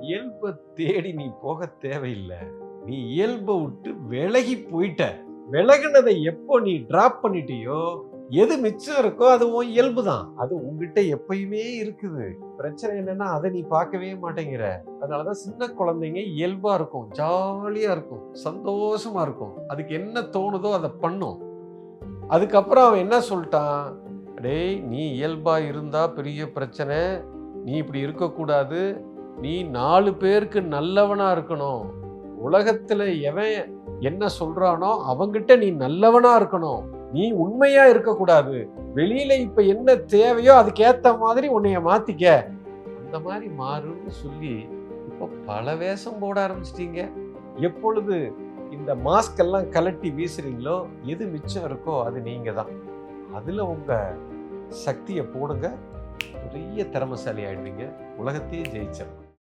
இயல்பை தேடி நீ போக தேவையில்லை. நீ இயல்பை விட்டு விலகி போயிட்ட. விலகுனதை எப்போ நீ டிராப் பண்ணிட்டியோ, எது மிச்சம் இருக்கோ அது உன் இயல்பு தான். அது உன்கிட்ட எப்பயுமே இருக்குது. பிரச்சனை என்னன்னா அதை நீ பார்க்கவே மாட்டேங்கிற. அதனாலதான் சின்ன குழந்தைங்க இயல்பா இருக்கும், ஜாலியா இருக்கும், சந்தோஷமா இருக்கும். அதுக்கு என்ன தோணுதோ அதை பண்ணும். அதுக்கப்புறம் அவன் என்ன சொல்லிட்டான், டேய் நீ இயல்பா இருந்தா பெரிய பிரச்சனை, நீ இப்படி இருக்கக்கூடாது, நீ 4 பேருக்கு நல்லவனா இருக்கணும், உலகத்துல எவன் என்ன சொல்றானோ அவங்கிட்ட நீ நல்லவனா இருக்கணும், நீ உண்மையா இருக்கக்கூடாது, வெளியில இப்ப என்ன தேவையோ அதுக்கேத்த மாதிரி உன்னைய மாத்திக்க, அந்த மாதிரி மாறுன்னு சொல்லி இப்ப பல வேஷம் போட ஆரம்பிச்சிட்டீங்க. எப்பொழுது இந்த மாஸ்க் எல்லாம் கலட்டி வீசுறீங்களோ எது மிச்சம் இருக்கோ அது நீங்க தான். அதுல உங்க சக்தியை போடுங்க, பெரிய திறமைசாலி ஆயிடுவீங்க, உலகத்தையே ஜெயிச்சிடலாம்.